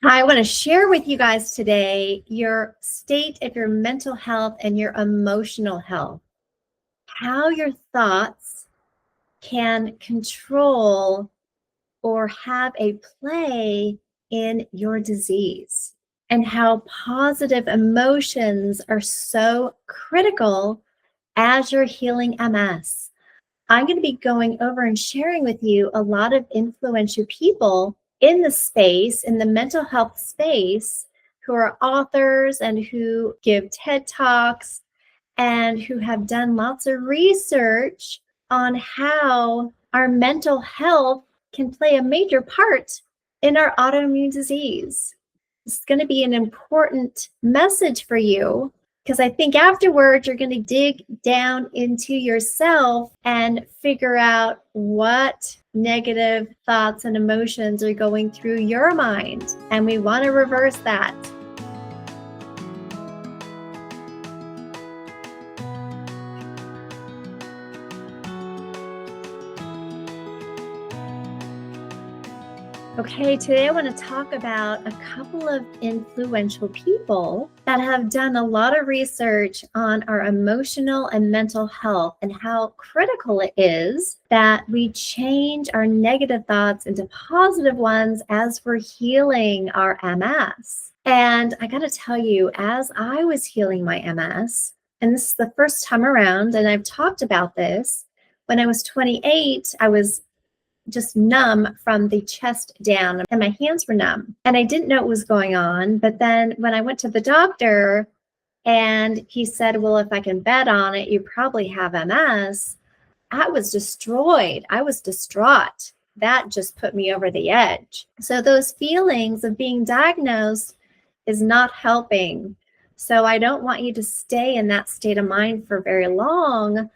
I want to share with you guys today your state of your mental health and your emotional health, how your thoughts can control or have a play in your disease, and how positive emotions are so critical as you're healing MS. I'm going to be going over and sharing with you a lot of influential people in the space, in the mental health space, who are authors and who give TED Talks and who have done lots of research on how our mental health can play a major part in our autoimmune disease. It's going to be an important message for you, because I think afterwards you're going to dig down into yourself and figure out what negative thoughts and emotions are going through your mind. And we want to reverse that. Okay, today I want to talk about a couple of influential people that have done a lot of research on our emotional and mental health and how critical it is that we change our negative thoughts into positive ones as we're healing our MS. And I got to tell you, as I was healing my MS, and this is the first time around, and I've talked about this, when I was 28, I was just numb from the chest down and my hands were numb and I didn't know what was going on. But then when I went to the doctor and he said, well, if I can bet on it, you probably have MS, I was destroyed. I was distraught. That just put me over the edge. So those feelings of being diagnosed is not helping. So I don't want you to stay in that state of mind for very long.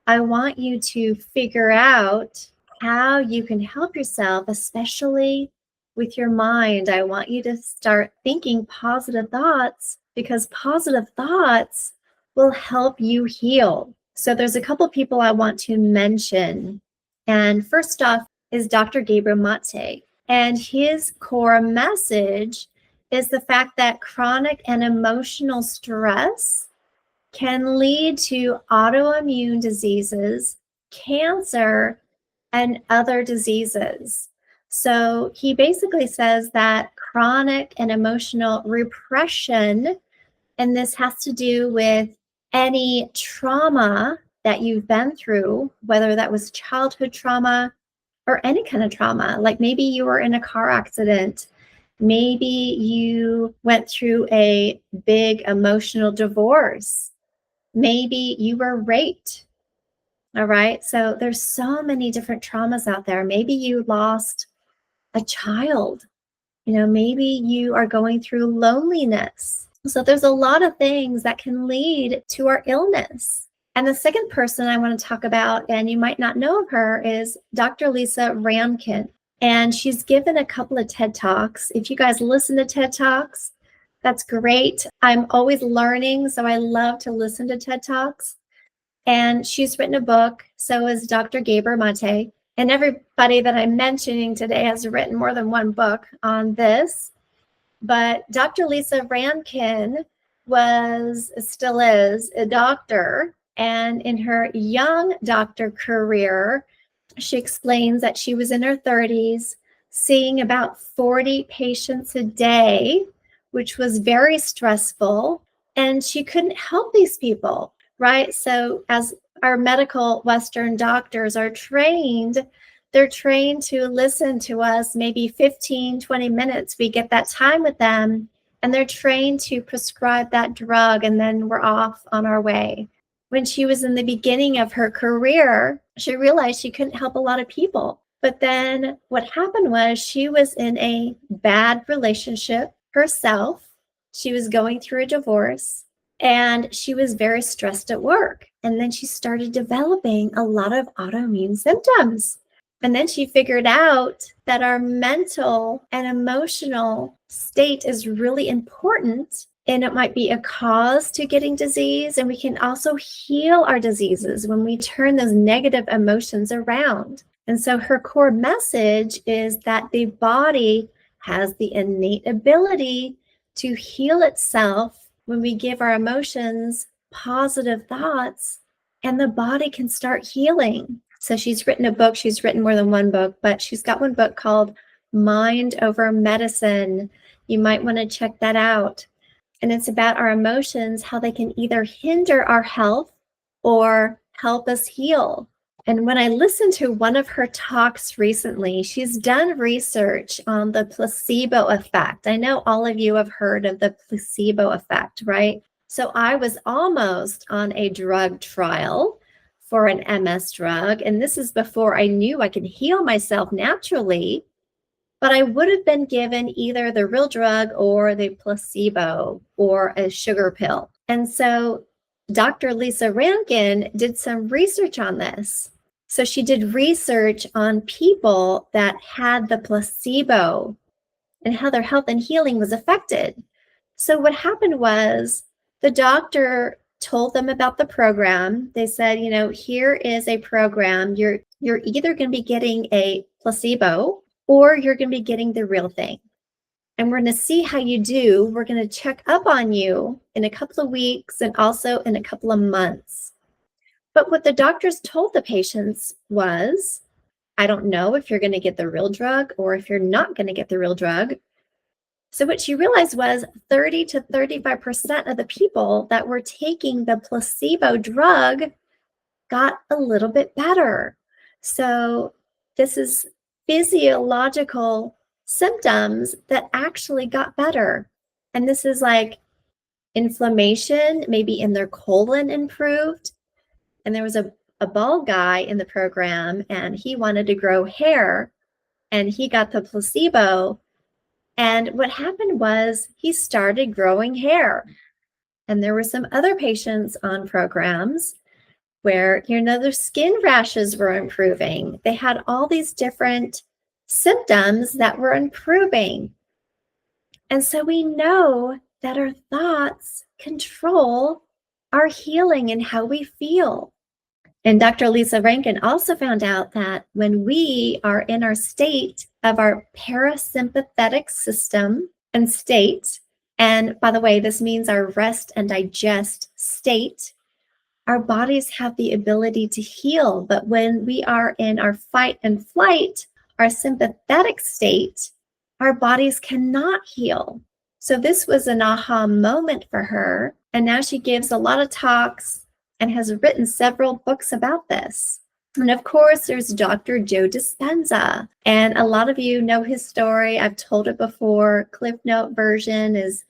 I want you to figure out how you can help yourself, especially with your mind. I want you to start thinking positive thoughts, because positive thoughts will help you heal. So there's a couple people I want to mention. And first off is Dr. Lhermitte. And his core message is the fact that chronic and emotional stress can lead to autoimmune diseases, cancer, and other diseases. So he basically says that chronic and emotional repression, and this has to do with any trauma that you've been through, whether that was childhood trauma or any kind of trauma, like maybe you were in a car accident, maybe you went through a big emotional divorce, maybe you were raped. All right. So there's so many different traumas out there. Maybe you lost a child. Maybe you are going through loneliness. So there's a lot of things that can lead to our illness. And the second person I want to talk about, and you might not know of her, is Dr. Lisa Ramkin. And she's given a couple of TED Talks. If you guys listen to TED Talks, that's great. I'm always learning, so I love to listen to TED Talks. And she's written a book, so is Dr. Lhermitte. And everybody that I'm mentioning today has written more than one book on this. But Dr. Lisa Ramkin still is a doctor. And in her young doctor career, she explains that she was in her 30s, seeing about 40 patients a day, which was very stressful. And she couldn't help these people. Right? So as our medical Western doctors are trained, they're trained to listen to us maybe 15, 20 minutes. We get that time with them, and they're trained to prescribe that drug, and then we're off on our way. When she was in the beginning of her career, she realized she couldn't help a lot of people. But then what happened was she was in a bad relationship herself. She was going through a divorce. And she was very stressed at work. And then she started developing a lot of autoimmune symptoms. And then she figured out that our mental and emotional state is really important. And it might be a cause to getting disease. And we can also heal our diseases when we turn those negative emotions around. And so her core message is that the body has the innate ability to heal itself when we give our emotions positive thoughts, and the body can start healing. So she's written a book. She's written more than one book, but she's got one book called Mind Over Medicine. You might want to check that out. And it's about our emotions, how they can either hinder our health or help us heal. And when I listened to one of her talks recently, she's done research on the placebo effect. I know all of you have heard of the placebo effect, right? So I was almost on a drug trial for an MS drug. And this is before I knew I could heal myself naturally. But I would have been given either the real drug or the placebo or a sugar pill. And so Dr. Lisa Rankin did some research on this. So she did research on people that had the placebo and how their health and healing was affected. So what happened was the doctor told them about the program. They said, here is a program. You're either going to be getting a placebo or you're going to be getting the real thing. And we're going to see how you do. We're going to check up on you in a couple of weeks and also in a couple of months. But what the doctors told the patients was, I don't know if you're going to get the real drug or if you're not going to get the real drug. So what she realized was 30 to 35% of the people that were taking the placebo drug got a little bit better. So this is physiological symptoms that actually got better. And this is like inflammation, maybe in their colon improved. And there was a bald guy in the program and he wanted to grow hair and he got the placebo. And what happened was he started growing hair. And there were some other patients on programs where, their skin rashes were improving. They had all these different symptoms that were improving. And so we know that our thoughts control our healing and how we feel. And Dr. Lisa Rankin also found out that when we are in our state of our parasympathetic system and state, and by the way, this means our rest and digest state, our bodies have the ability to heal. But when we are in our fight and flight, our sympathetic state, our bodies cannot heal. So this was an aha moment for her. And now she gives a lot of talks and has written several books about this. And of course, there's Dr. Joe Dispenza. And a lot of you know his story. I've told it before. Cliff Note version is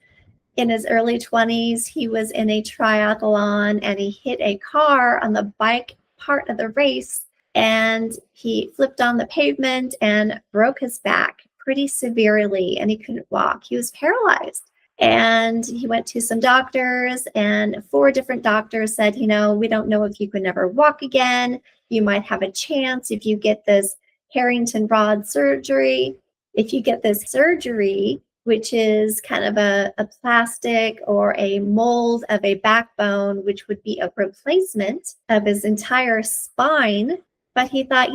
in his early 20s. He was in a triathlon and he hit a car on the bike part of the race. And he flipped on the pavement and broke his back pretty severely. And he couldn't walk. He was paralyzed. And he went to some doctors, and 4 different doctors said, we don't know if you can never walk again. You might have a chance if you get this Harrington rod surgery. If you get this surgery, which is kind of a plastic or a mold of a backbone, which would be a replacement of his entire spine. But he thought,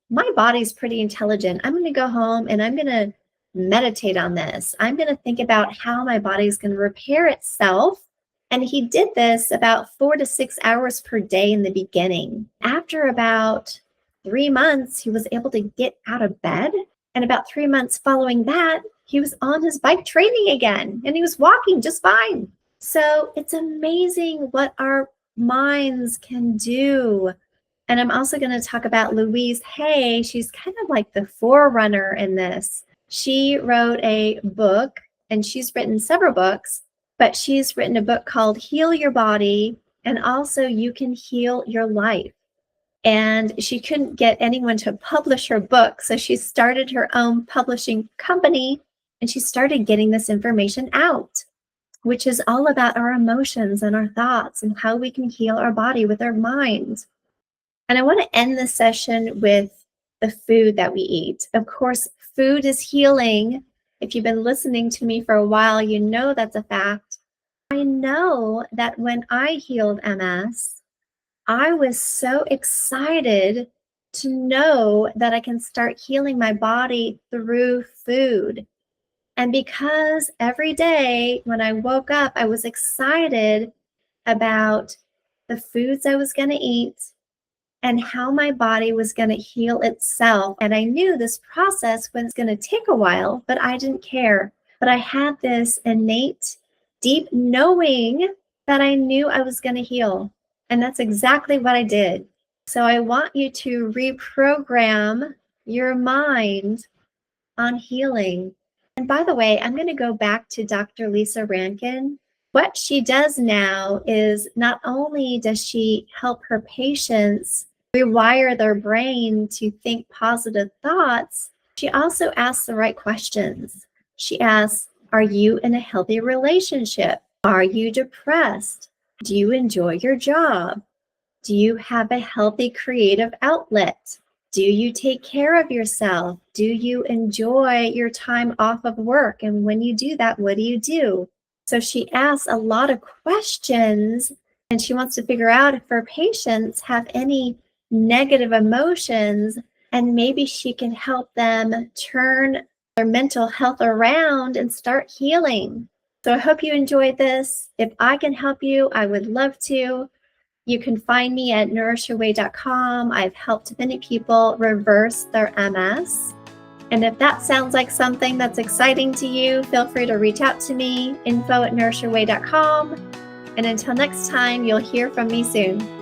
my body's pretty intelligent. I'm going to go home and I'm going to meditate on this. I'm going to think about how my body's going to repair itself. And he did this about 4 to 6 hours per day in the beginning. After about 3 months, he was able to get out of bed. And about 3 months following that, he was on his bike training again, and he was walking just fine. So it's amazing what our minds can do. And I'm also going to talk about Louise Hay. She's kind of like the forerunner in this. She wrote a book, and she's written several books, but she's written a book called Heal Your Body, and also You Can Heal Your Life. And she couldn't get anyone to publish her book, so she started her own publishing company, and she started getting this information out, which is all about our emotions and our thoughts and how we can heal our body with our mind. And I want to end this session with the food that we eat. Of course, food is healing. If you've been listening to me for a while, you know that's a fact. I know that when I healed MS, I was so excited to know that I can start healing my body through food. And because every day when I woke up, I was excited about the foods I was going to eat and how my body was going to heal itself. And I knew this process was going to take a while, but I didn't care. But I had this innate, deep knowing that I knew I was going to heal. And that's exactly what I did. So I want you to reprogram your mind on healing. And by the way, I'm going to go back to Dr. Lisa Rankin. What she does now is not only does she help her patients rewire their brain to think positive thoughts, she also asks the right questions. She asks, are you in a healthy relationship? Are you depressed? Do you enjoy your job? Do you have a healthy creative outlet? Do you take care of yourself? Do you enjoy your time off of work? And when you do that, what do you do? So she asks a lot of questions, and she wants to figure out if her patients have any negative emotions, and maybe she can help them turn their mental health around and start healing. So I hope you enjoyed this. If I can help you, I would love to. You can find me at nourishyourway.com. I've helped many people reverse their MS. And if that sounds like something that's exciting to you, feel free to reach out to me, info@nourishyourway.com. And until next time, you'll hear from me soon.